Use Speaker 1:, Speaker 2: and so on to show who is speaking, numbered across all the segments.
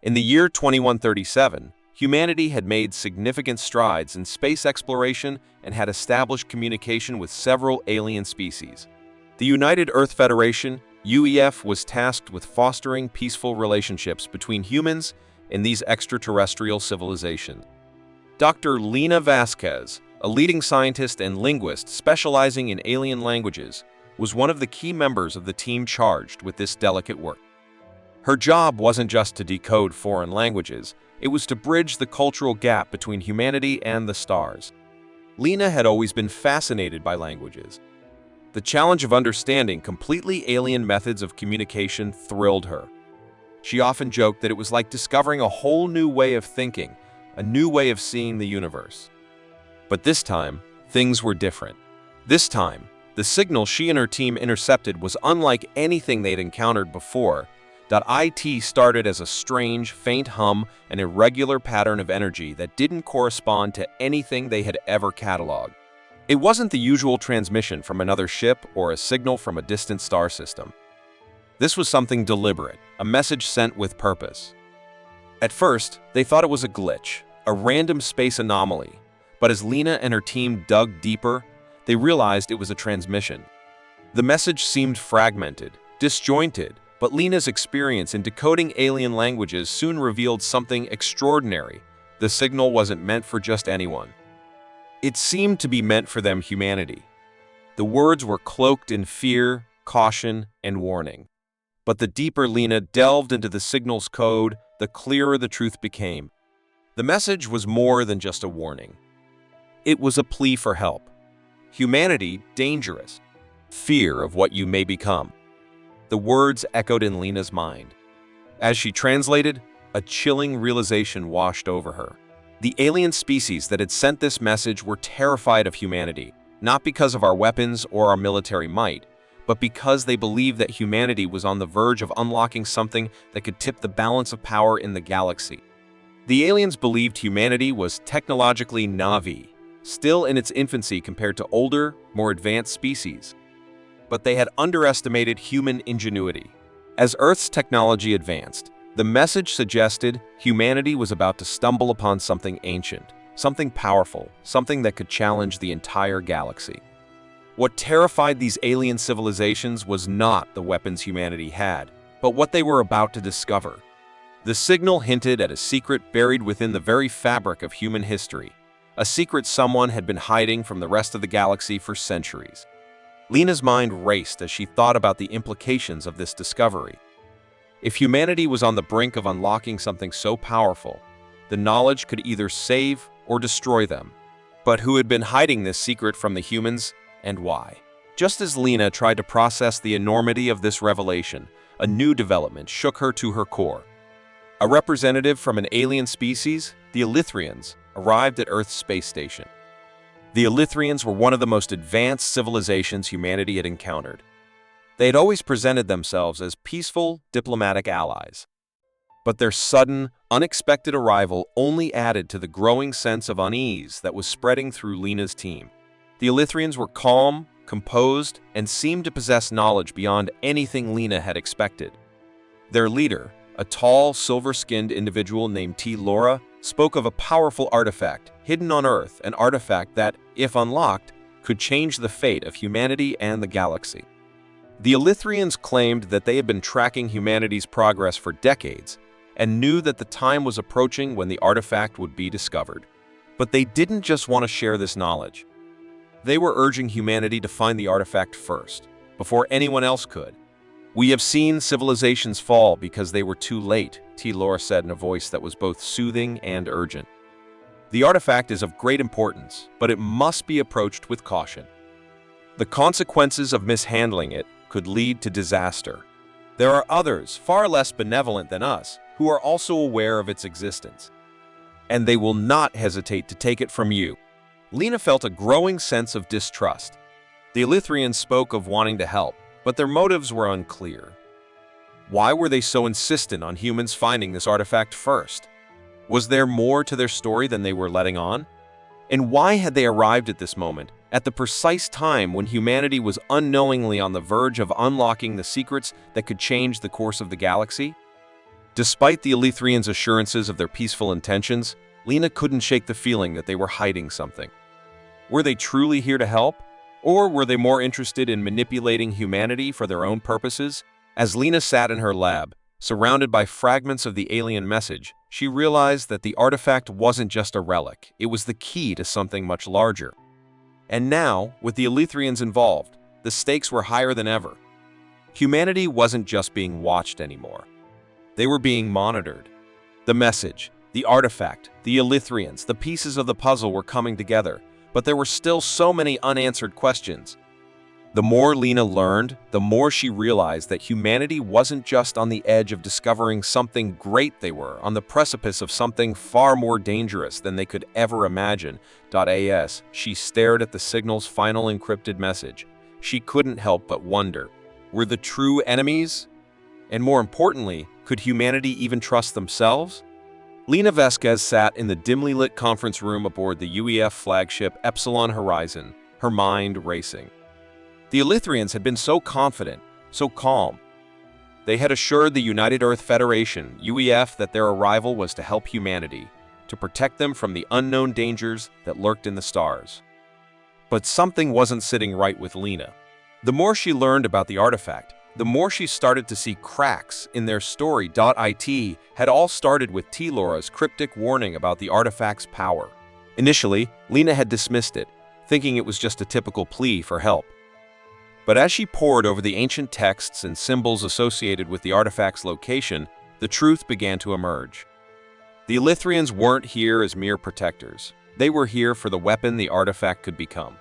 Speaker 1: In the year 2137, humanity had made significant strides in space exploration and had established communication with several alien species. The United Earth Federation, UEF, was tasked with fostering peaceful relationships between humans and these extraterrestrial civilizations. Dr. Lena Vasquez, a leading scientist and linguist specializing in alien languages, was one of the key members of the team charged with this delicate work. Her job wasn't just to decode foreign languages, it was to bridge the cultural gap between humanity and the stars. Lena had always been fascinated by languages. The challenge of understanding completely alien methods of communication thrilled her. She often joked that it was like discovering a whole new way of thinking, a new way of seeing the universe. But this time, things were different. This time, the signal she and her team intercepted was unlike anything they'd encountered before. IT started as a strange, faint hum, an irregular pattern of energy that didn't correspond to anything they had ever cataloged. It wasn't the usual transmission from another ship or a signal from a distant star system. This was something deliberate, a message sent with purpose. At first, they thought it was a glitch, a random space anomaly, but as Lena and her team dug deeper, they realized it was a transmission. The message seemed fragmented, disjointed, but Lena's experience in decoding alien languages soon revealed something extraordinary. The signal wasn't meant for just anyone. It seemed to be meant for them humanity. The words were cloaked in fear, caution, and warning. But the deeper Lena delved into the signal's code, the clearer the truth became. The message was more than just a warning. It was a plea for help. Humanity, dangerous. Fear of what you may become. The words echoed in Lena's mind. As she translated, a chilling realization washed over her. The alien species that had sent this message were terrified of humanity, not because of our weapons or our military might, but because they believed that humanity was on the verge of unlocking something that could tip the balance of power in the galaxy. The aliens believed humanity was technologically Na'vi, still in its infancy compared to older, more advanced species. But they had underestimated human ingenuity. As Earth's technology advanced, the message suggested humanity was about to stumble upon something ancient, something powerful, something that could challenge the entire galaxy. What terrified these alien civilizations was not the weapons humanity had, but what they were about to discover. The signal hinted at a secret buried within the very fabric of human history, a secret someone had been hiding from the rest of the galaxy for centuries. Lena's mind raced as she thought about the implications of this discovery. If humanity was on the brink of unlocking something so powerful, the knowledge could either save or destroy them. But who had been hiding this secret from the humans, and why? Just as Lena tried to process the enormity of this revelation, a new development shook her to her core. A representative from an alien species, the Elythrians, arrived at Earth's space station. The Elythrians were one of the most advanced civilizations humanity had encountered. They had always presented themselves as peaceful, diplomatic allies. But their sudden, unexpected arrival only added to the growing sense of unease that was spreading through Lena's team. The Elythrians were calm, composed, and seemed to possess knowledge beyond anything Lena had expected. Their leader, a tall, silver-skinned individual named T. Laura, spoke of a powerful artifact hidden on Earth, an artifact that, if unlocked, could change the fate of humanity and the galaxy. The Elythrians claimed that they had been tracking humanity's progress for decades and knew that the time was approaching when the artifact would be discovered. But they didn't just want to share this knowledge. They were urging humanity to find the artifact first, before anyone else could. "We have seen civilizations fall because they were too late," T. Laura said in a voice that was both soothing and urgent. "The artifact is of great importance, but it must be approached with caution. The consequences of mishandling it could lead to disaster. There are others, far less benevolent than us, who are also aware of its existence. And they will not hesitate to take it from you." Lena felt a growing sense of distrust. The Elythrians spoke of wanting to help, but their motives were unclear. Why were they so insistent on humans finding this artifact first? Was there more to their story than they were letting on? And why had they arrived at this moment, at the precise time when humanity was unknowingly on the verge of unlocking the secrets that could change the course of the galaxy? Despite the Elethrians' assurances of their peaceful intentions, Lena couldn't shake the feeling that they were hiding something. Were they truly here to help? Or were they more interested in manipulating humanity for their own purposes? As Lena sat in her lab, surrounded by fragments of the alien message, she realized that the artifact wasn't just a relic, it was the key to something much larger. And now, with the Elethrians involved, the stakes were higher than ever. Humanity wasn't just being watched anymore. They were being monitored. The message, the artifact, the Elethrians, the pieces of the puzzle were coming together, but there were still so many unanswered questions. The more Lena learned, the more she realized that humanity wasn't just on the edge of discovering something great, they were on the precipice of something far more dangerous than they could ever imagine. As she stared at the signal's final encrypted message, she couldn't help but wonder, were the true enemies? And more importantly, could humanity even trust themselves? Lena Vasquez sat in the dimly lit conference room aboard the UEF flagship Epsilon Horizon, her mind racing. The Elethrians had been so confident, so calm. They had assured the United Earth Federation, UEF, that their arrival was to help humanity, to protect them from the unknown dangers that lurked in the stars. But something wasn't sitting right with Lena. The more she learned about the artifact, the more she started to see cracks in their story. It had all started with T-Laura's cryptic warning about the artifact's power. Initially, Lena had dismissed it, thinking it was just a typical plea for help. But as she pored over the ancient texts and symbols associated with the artifact's location, the truth began to emerge. The Elethrians weren't here as mere protectors. They were here for the weapon the artifact could become.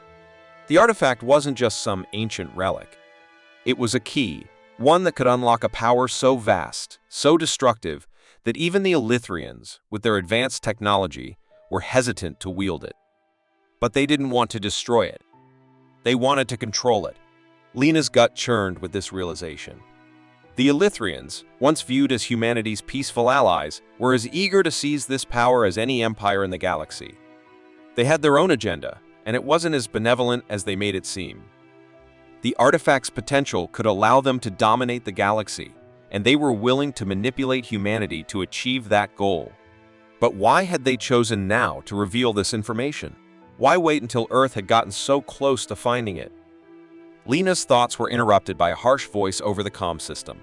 Speaker 1: The artifact wasn't just some ancient relic. It was a key, one that could unlock a power so vast, so destructive, that even the Elethrians, with their advanced technology, were hesitant to wield it. But they didn't want to destroy it. They wanted to control it. Lena's gut churned with this realization. The Elethrians, once viewed as humanity's peaceful allies, were as eager to seize this power as any empire in the galaxy. They had their own agenda, and it wasn't as benevolent as they made it seem. The artifact's potential could allow them to dominate the galaxy, and they were willing to manipulate humanity to achieve that goal. But why had they chosen now to reveal this information? Why wait until Earth had gotten so close to finding it? Lena's thoughts were interrupted by a harsh voice over the comm system.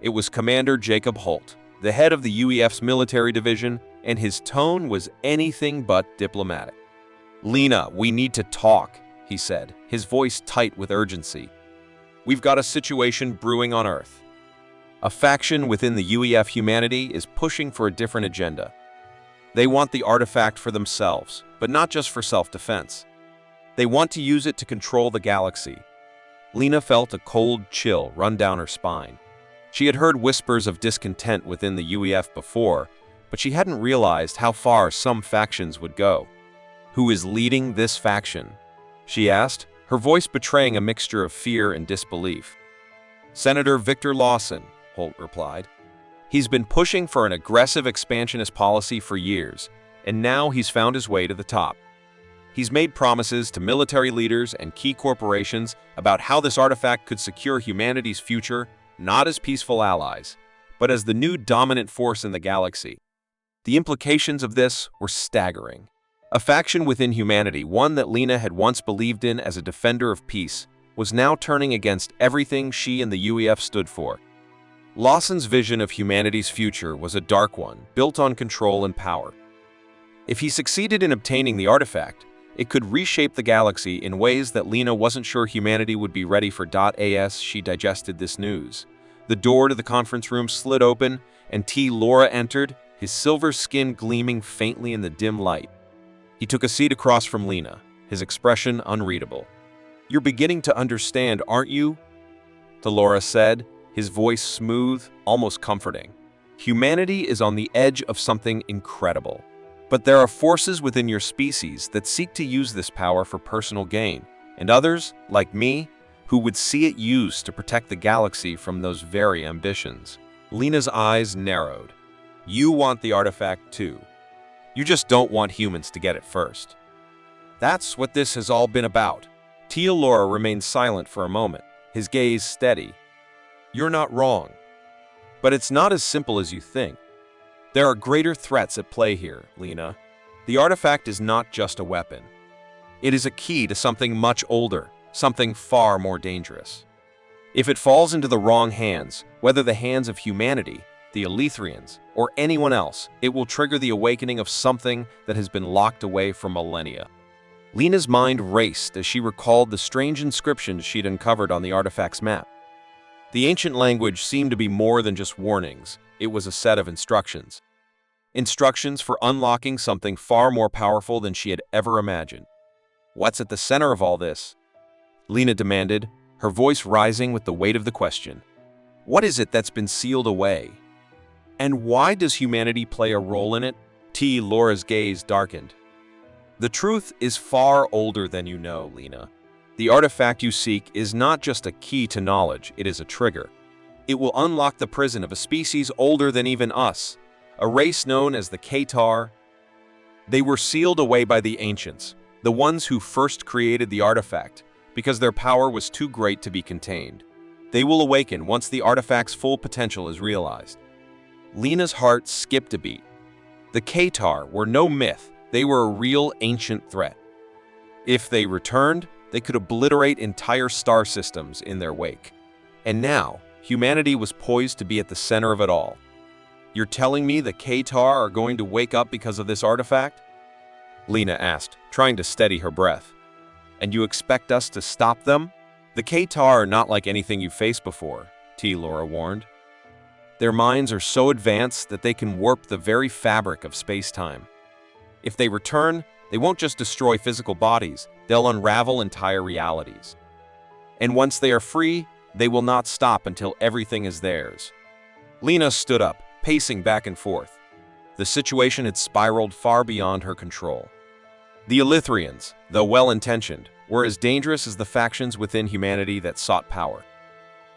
Speaker 1: It was Commander Jacob Holt, the head of the UEF's military division, and his tone was anything but diplomatic. "Lena, we need to talk," he said, his voice tight with urgency. "We've got a situation brewing on Earth. A faction within the UEF humanity is pushing for a different agenda. They want the artifact for themselves, but not just for self-defense. They want to use it to control the galaxy." Lena felt a cold chill run down her spine. She had heard whispers of discontent within the UEF before, but she hadn't realized how far some factions would go. "Who is leading this faction?" she asked, her voice betraying a mixture of fear and disbelief. "Senator Victor Lawson," Holt replied. "He's been pushing for an aggressive expansionist policy for years, and now he's found his way to the top. He's made promises to military leaders and key corporations about how this artifact could secure humanity's future, not as peaceful allies, but as the new dominant force in the galaxy." The implications of this were staggering. A faction within humanity, one that Lena had once believed in as a defender of peace, was now turning against everything she and the UEF stood for. Lawson's vision of humanity's future was a dark one, built on control and power. If he succeeded in obtaining the artifact, it could reshape the galaxy in ways that Lena wasn't sure humanity would be ready for. As she digested this news, the door to the conference room slid open, and T-Laura entered, his silver skin gleaming faintly in the dim light. He took a seat across from Lena, his expression unreadable. "You're beginning to understand, aren't you?" T-Laura said, his voice smooth, almost comforting. "Humanity is on the edge of something incredible. But there are forces within your species that seek to use this power for personal gain, and others, like me, who would see it used to protect the galaxy from those very ambitions." Lena's eyes narrowed. "You want the artifact too. You just don't want humans to get it first. That's what this has all been about." T-Laura remained silent for a moment, his gaze steady. "You're not wrong. But it's not as simple as you think. There are greater threats at play here, Lena. The artifact is not just a weapon. It is a key to something much older, something far more dangerous. If it falls into the wrong hands, whether the hands of humanity, the Elethrians, or anyone else, it will trigger the awakening of something that has been locked away for millennia. Lena's mind raced as she recalled the strange inscriptions she'd uncovered on the artifact's map. The ancient language seemed to be more than just warnings. It was a set of instructions. Instructions for unlocking something far more powerful than she had ever imagined. What's at the center of all this? Lena demanded, her voice rising with the weight of the question. What is it that's been sealed away? And why does humanity play a role in it? Laura's gaze darkened. The truth is far older than you know, Lena. The artifact you seek is not just a key to knowledge, it is a trigger. It will unlock the prison of a species older than even us, a race known as the Qatar. They were sealed away by the ancients, the ones who first created the artifact, because their power was too great to be contained. They will awaken once the artifact's full potential is realized. Lena's heart skipped a beat. The Qatar were no myth, they were a real ancient threat. If they returned, they could obliterate entire star systems in their wake. And now, humanity was poised to be at the center of it all. You're telling me the Qatar are going to wake up because of this artifact? Lena asked, trying to steady her breath. And you expect us to stop them? The Qatar are not like anything you've faced before, Laura warned. Their minds are so advanced that they can warp the very fabric of space-time. If they return, they won't just destroy physical bodies, they'll unravel entire realities. And once they are free, they will not stop until everything is theirs. Lena stood up, pacing back and forth. The situation had spiraled far beyond her control. The Elethrians, though well-intentioned, were as dangerous as the factions within humanity that sought power.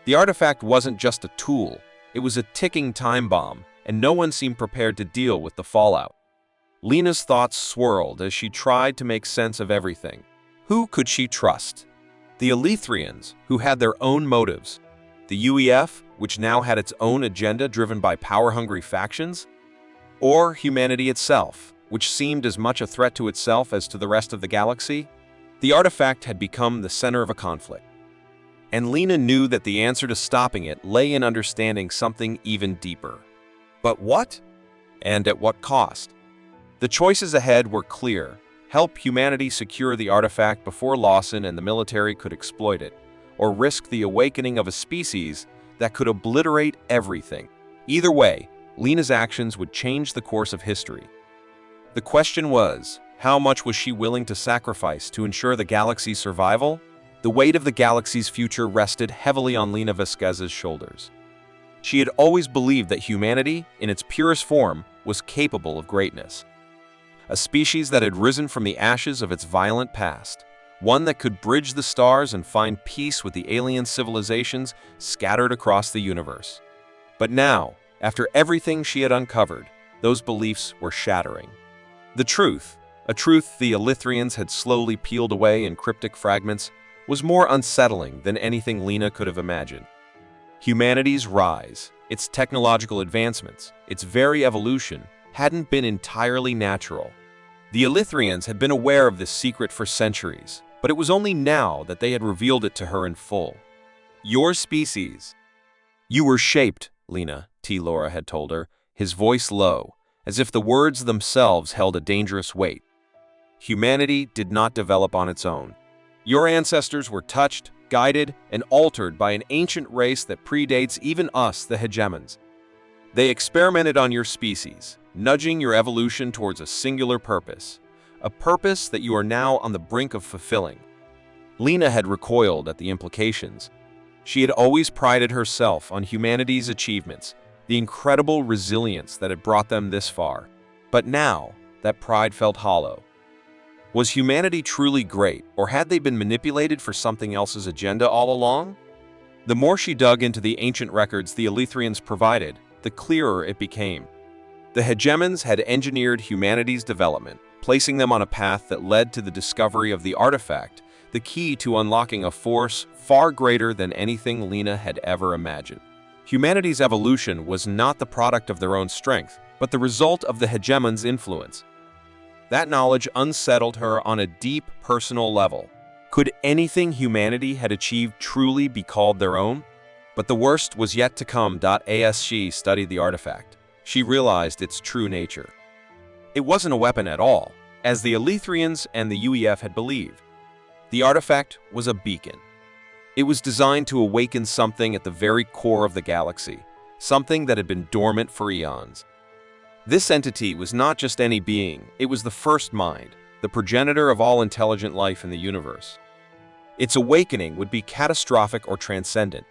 Speaker 1: The artifact wasn't just a tool, it was a ticking time bomb, and no one seemed prepared to deal with the fallout. Lena's thoughts swirled as she tried to make sense of everything. Who could she trust? The Elethrians, who had their own motives. The UEF, which now had its own agenda driven by power-hungry factions? Or humanity itself, which seemed as much a threat to itself as to the rest of the galaxy? The artifact had become the center of a conflict. And Lena knew that the answer to stopping it lay in understanding something even deeper. But what? And at what cost? The choices ahead were clear. Help humanity secure the artifact before Lawson and the military could exploit it, or risk the awakening of a species that could obliterate everything. Either way, Lena's actions would change the course of history. The question was, how much was she willing to sacrifice to ensure the galaxy's survival? The weight of the galaxy's future rested heavily on Lena Vasquez's shoulders. She had always believed that humanity, in its purest form, was capable of greatness. A species that had risen from the ashes of its violent past, one that could bridge the stars and find peace with the alien civilizations scattered across the universe. But now, after everything she had uncovered, those beliefs were shattering. The truth, a truth the Elethrians had slowly peeled away in cryptic fragments, was more unsettling than anything Lena could have imagined. Humanity's rise, its technological advancements, its very evolution, hadn't been entirely natural. The Elethrians had been aware of this secret for centuries, but it was only now that they had revealed it to her in full. Your species. You were shaped, Lena, Laura had told her, his voice low, as if the words themselves held a dangerous weight. Humanity did not develop on its own. Your ancestors were touched, guided, and altered by an ancient race that predates even us, the hegemons. They experimented on your species, nudging your evolution towards a singular purpose, a purpose that you are now on the brink of fulfilling. Lena had recoiled at the implications. She had always prided herself on humanity's achievements, the incredible resilience that had brought them this far. But now, that pride felt hollow. Was humanity truly great, or had they been manipulated for something else's agenda all along? The more she dug into the ancient records the Elethrians provided, the clearer it became. The hegemons had engineered humanity's development, placing them on a path that led to the discovery of the artifact, the key to unlocking a force far greater than anything Lena had ever imagined. Humanity's evolution was not the product of their own strength, but the result of the hegemon's influence. That knowledge unsettled her on a deep personal level. Could anything humanity had achieved truly be called their own? But the worst was yet to come. As she studied the artifact, she realized its true nature. It wasn't a weapon at all, as the Elethrians and the UEF had believed. The artifact was a beacon. It was designed to awaken something at the very core of the galaxy, something that had been dormant for eons. This entity was not just any being, it was the first mind, the progenitor of all intelligent life in the universe. Its awakening would be catastrophic or transcendent.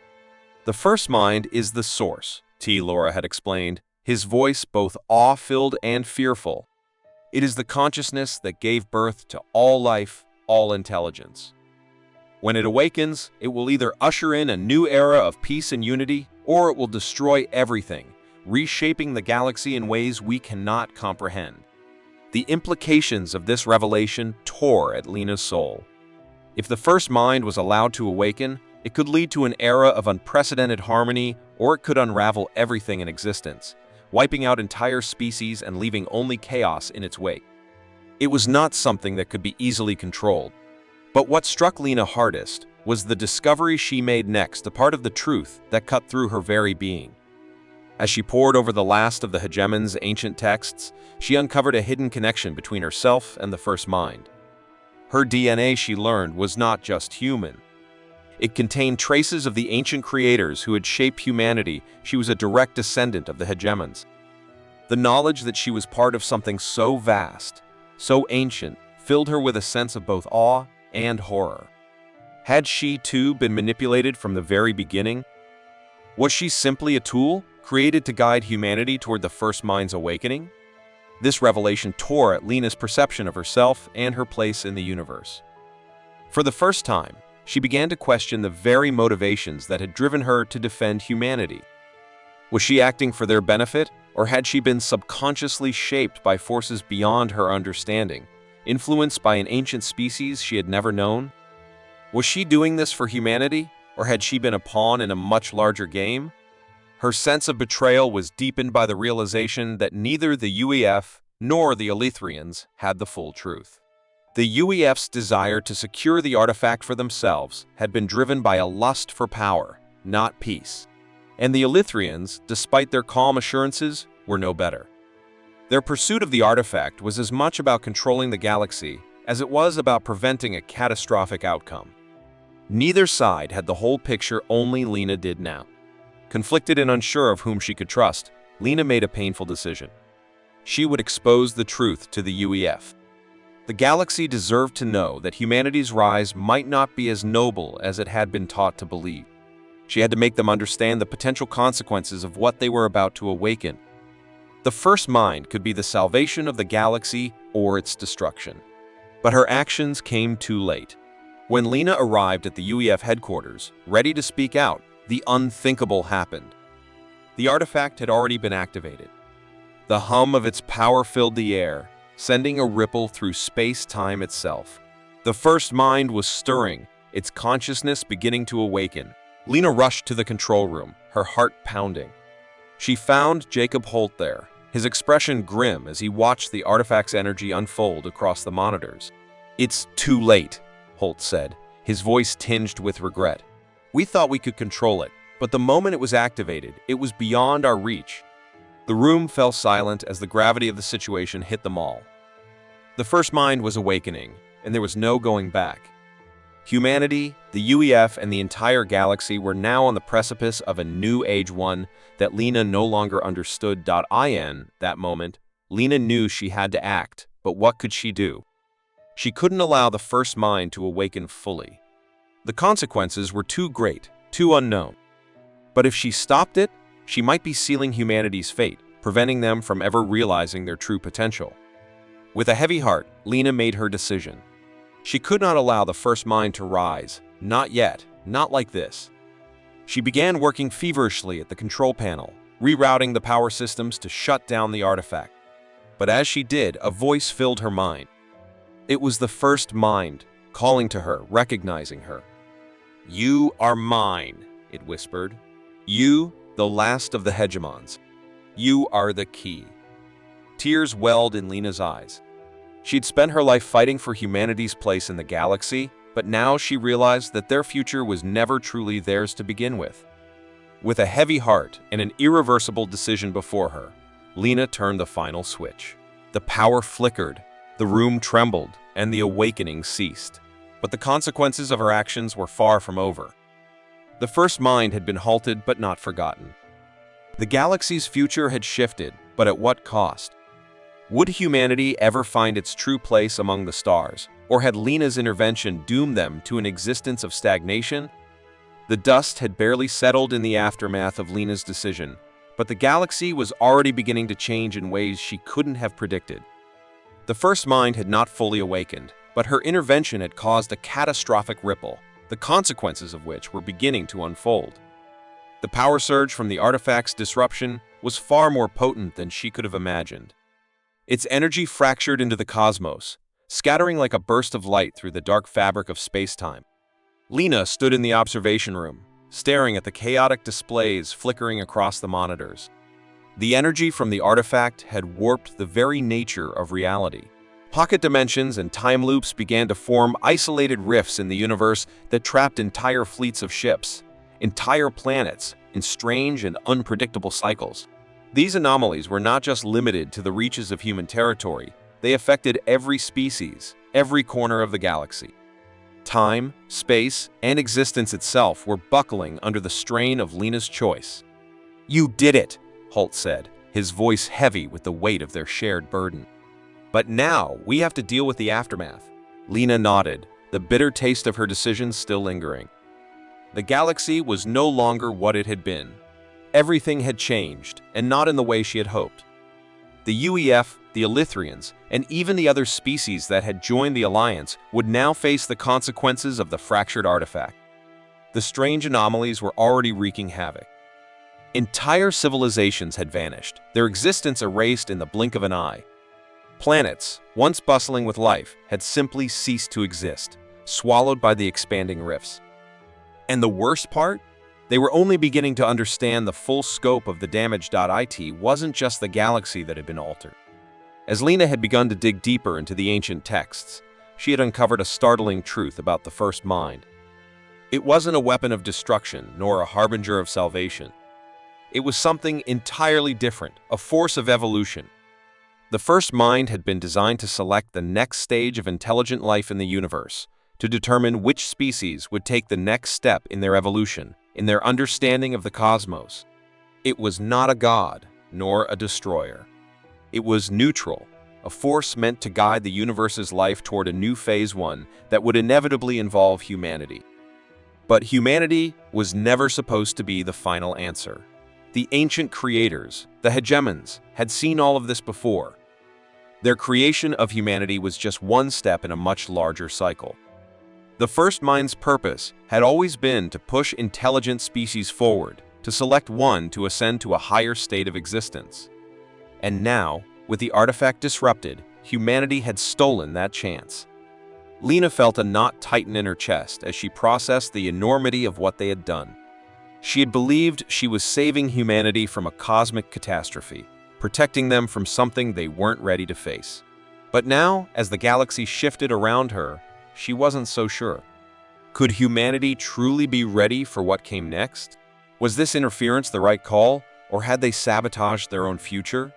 Speaker 1: The first mind is the source, Laura had explained, his voice both awe-filled and fearful. It is the consciousness that gave birth to all life, all intelligence. When it awakens, it will either usher in a new era of peace and unity, or it will destroy everything, reshaping the galaxy in ways we cannot comprehend. The implications of this revelation tore at Lena's soul. If the first mind was allowed to awaken, it could lead to an era of unprecedented harmony, or it could unravel everything in existence, wiping out entire species and leaving only chaos in its wake. It was not something that could be easily controlled. But what struck Lena hardest was the discovery she made next, a part of the truth that cut through her very being. As she pored over the last of the hegemon's ancient texts, she uncovered a hidden connection between herself and the first mind. Her DNA, she learned, was not just human. It contained traces of the ancient creators who had shaped humanity. She was a direct descendant of the hegemons. The knowledge that she was part of something so vast, so ancient, filled her with a sense of both awe and horror. Had she, too, been manipulated from the very beginning? Was she simply a tool, created to guide humanity toward the first mind's awakening? This revelation tore at Lena's perception of herself and her place in the universe. For the first time, she began to question the very motivations that had driven her to defend humanity. Was she acting for their benefit, or had she been subconsciously shaped by forces beyond her understanding, influenced by an ancient species she had never known? Was she doing this for humanity, or had she been a pawn in a much larger game? Her sense of betrayal was deepened by the realization that neither the UEF nor the Elethrians had the full truth. The UEF's desire to secure the artifact for themselves had been driven by a lust for power, not peace. And the Elethrians, despite their calm assurances, were no better. Their pursuit of the artifact was as much about controlling the galaxy as it was about preventing a catastrophic outcome. Neither side had the whole picture, only Lena did now. Conflicted and unsure of whom she could trust, Lena made a painful decision. She would expose the truth to the UEF. The galaxy deserved to know that humanity's rise might not be as noble as it had been taught to believe. She had to make them understand the potential consequences of what they were about to awaken. The first mind could be the salvation of the galaxy or its destruction. But her actions came too late. When Lena arrived at the UEF headquarters, ready to speak out, the unthinkable happened. The artifact had already been activated. The hum of its power filled the air, sending a ripple through space-time itself. The first mind was stirring, its consciousness beginning to awaken. Lena rushed to the control room, her heart pounding. She found Jacob Holt there, his expression grim as he watched the artifact's energy unfold across the monitors. "It's too late," Holt said, his voice tinged with regret. "We thought we could control it, but the moment it was activated, it was beyond our reach." The room fell silent as the gravity of the situation hit them all. The first mind was awakening, and there was no going back. Humanity, the UEF, and the entire galaxy were now on the precipice of a new age, one that Lena no longer understood. In that moment, Lena knew she had to act, but what could she do? She couldn't allow the first mind to awaken fully. The consequences were too great, too unknown. But if she stopped it, she might be sealing humanity's fate, preventing them from ever realizing their true potential. With a heavy heart, Lena made her decision. She could not allow the first mind to rise, not yet, not like this. She began working feverishly at the control panel, rerouting the power systems to shut down the artifact. But as she did, a voice filled her mind. It was the first mind, calling to her, recognizing her. "You are mine," it whispered. "You the last of the hegemons. You are the key. Tears welled in Lena's eyes. She'd spent her life fighting for humanity's place in the galaxy, but now she realized that their future was never truly theirs to begin with. With a heavy heart and an irreversible decision before her, Lena turned the final switch. The power flickered, the room trembled, and the awakening ceased. But the consequences of her actions were far from over. The first mind had been halted but not forgotten. The galaxy's future had shifted, but at what cost? Would humanity ever find its true place among the stars, or had Lena's intervention doomed them to an existence of stagnation? The dust had barely settled in the aftermath of Lena's decision, but the galaxy was already beginning to change in ways she couldn't have predicted. The first mind had not fully awakened, but her intervention had caused a catastrophic ripple, the consequences of which were beginning to unfold. The power surge from the artifact's disruption was far more potent than she could have imagined. Its energy fractured into the cosmos, scattering like a burst of light through the dark fabric of space-time. Lena stood in the observation room, staring at the chaotic displays flickering across the monitors. The energy from the artifact had warped the very nature of reality. Pocket dimensions and time loops began to form isolated rifts in the universe that trapped entire fleets of ships, entire planets, in strange and unpredictable cycles. These anomalies were not just limited to the reaches of human territory, they affected every species, every corner of the galaxy. Time, space, and existence itself were buckling under the strain of Lena's choice. "You did it," Holt said, his voice heavy with the weight of their shared burden. "But now we have to deal with the aftermath." Lena nodded, the bitter taste of her decision still lingering. The galaxy was no longer what it had been. Everything had changed, and not in the way she had hoped. The UEF, the Elythrians, and even the other species that had joined the Alliance would now face the consequences of the fractured artifact. The strange anomalies were already wreaking havoc. Entire civilizations had vanished, their existence erased in the blink of an eye. Planets, once bustling with life, had simply ceased to exist, swallowed by the expanding rifts. And the worst part? They were only beginning to understand the full scope of the damage. It wasn't just the galaxy that had been altered. As Lena had begun to dig deeper into the ancient texts, she had uncovered a startling truth about the first mind. It wasn't a weapon of destruction, nor a harbinger of salvation. It was something entirely different, a force of evolution. The first mind had been designed to select the next stage of intelligent life in the universe, to determine which species would take the next step in their evolution, in their understanding of the cosmos. It was not a god, nor a destroyer. It was neutral, a force meant to guide the universe's life toward a new phase one that would inevitably involve humanity. But humanity was never supposed to be the final answer. The ancient creators, the hegemons, had seen all of this before. Their creation of humanity was just one step in a much larger cycle. The first mind's purpose had always been to push intelligent species forward, to select one to ascend to a higher state of existence. And now, with the artifact disrupted, humanity had stolen that chance. Lena felt a knot tighten in her chest as she processed the enormity of what they had done. She had believed she was saving humanity from a cosmic catastrophe, protecting them from something they weren't ready to face. But now, as the galaxy shifted around her, she wasn't so sure. Could humanity truly be ready for what came next? Was this interference the right call, or had they sabotaged their own future?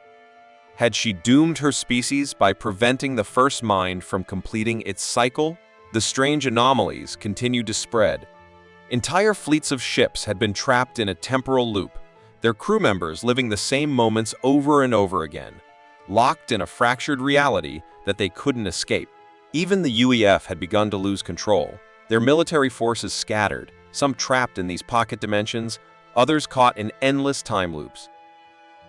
Speaker 1: Had she doomed her species by preventing the first mind from completing its cycle? The strange anomalies continued to spread. Entire fleets of ships had been trapped in a temporal loop, their crew members living the same moments over and over again, locked in a fractured reality that they couldn't escape. Even the UEF had begun to lose control, their military forces scattered, some trapped in these pocket dimensions, others caught in endless time loops.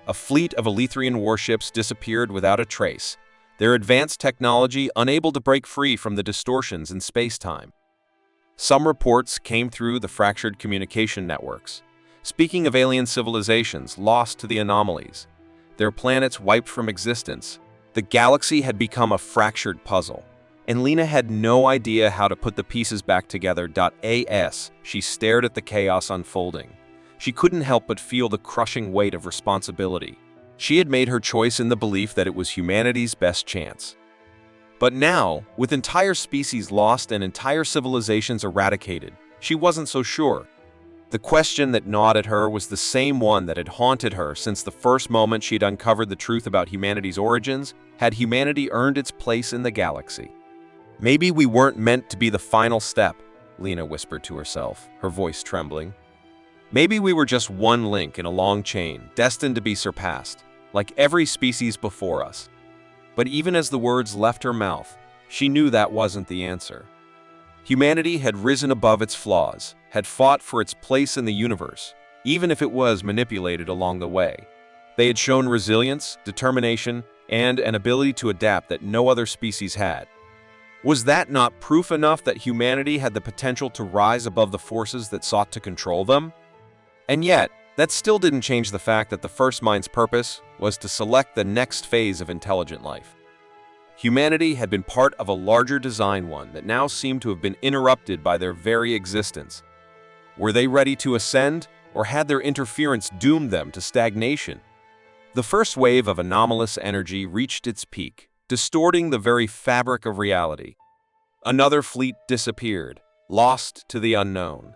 Speaker 1: A fleet of Elythrian warships disappeared without a trace, their advanced technology unable to break free from the distortions in space-time. Some reports came through the fractured communication networks, speaking of alien civilizations lost to the anomalies, their planets wiped from existence. The galaxy had become a fractured puzzle, and Lena had no idea how to put the pieces back together. She stared at the chaos unfolding, she couldn't help but feel the crushing weight of responsibility. She had made her choice in the belief that it was humanity's best chance. But now, with entire species lost and entire civilizations eradicated, she wasn't so sure. The question that gnawed at her was the same one that had haunted her since the first moment she had uncovered the truth about humanity's origins. Had humanity earned its place in the galaxy? Maybe we weren't meant to be the final step, Lena whispered to herself, her voice trembling. Maybe we were just one link in a long chain, destined to be surpassed, like every species before us. But even as the words left her mouth, she knew that wasn't the answer. Humanity had risen above its flaws, had fought for its place in the universe, even if it was manipulated along the way. They had shown resilience, determination, and an ability to adapt that no other species had. Was that not proof enough that humanity had the potential to rise above the forces that sought to control them? And yet, that still didn't change the fact that the first mind's purpose was to select the next phase of intelligent life. Humanity had been part of a larger design, one that now seemed to have been interrupted by their very existence. Were they ready to ascend, or had their interference doomed them to stagnation? The first wave of anomalous energy reached its peak, distorting the very fabric of reality. Another fleet disappeared, lost to the unknown.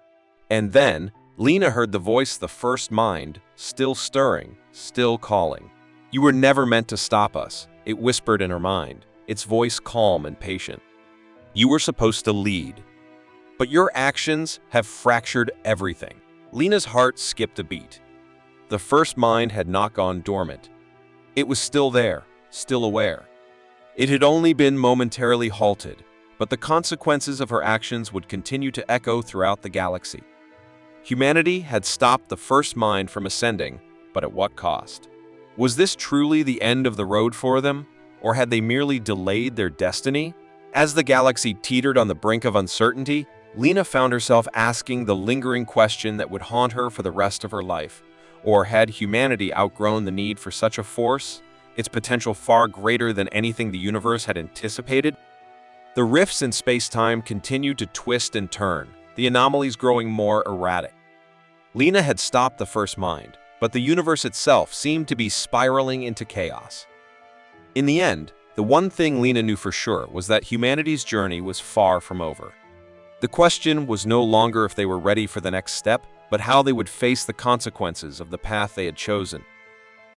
Speaker 1: And then, Lena heard the voice, the first mind, still stirring, still calling. "You were never meant to stop us," it whispered in her mind, its voice calm and patient. "You were supposed to lead. But your actions have fractured everything." Lena's heart skipped a beat. The first mind had not gone dormant. It was still there, still aware. It had only been momentarily halted, but the consequences of her actions would continue to echo throughout the galaxy. Humanity had stopped the first mind from ascending, but at what cost? Was this truly the end of the road for them, or had they merely delayed their destiny? As the galaxy teetered on the brink of uncertainty, Lena found herself asking the lingering question that would haunt her for the rest of her life. Or had humanity outgrown the need for such a force, its potential far greater than anything the universe had anticipated? The rifts in space-time continued to twist and turn, the anomalies growing more erratic. Lena had stopped the first mind, but the universe itself seemed to be spiraling into chaos. In the end, the one thing Lena knew for sure was that humanity's journey was far from over. The question was no longer if they were ready for the next step, but how they would face the consequences of the path they had chosen.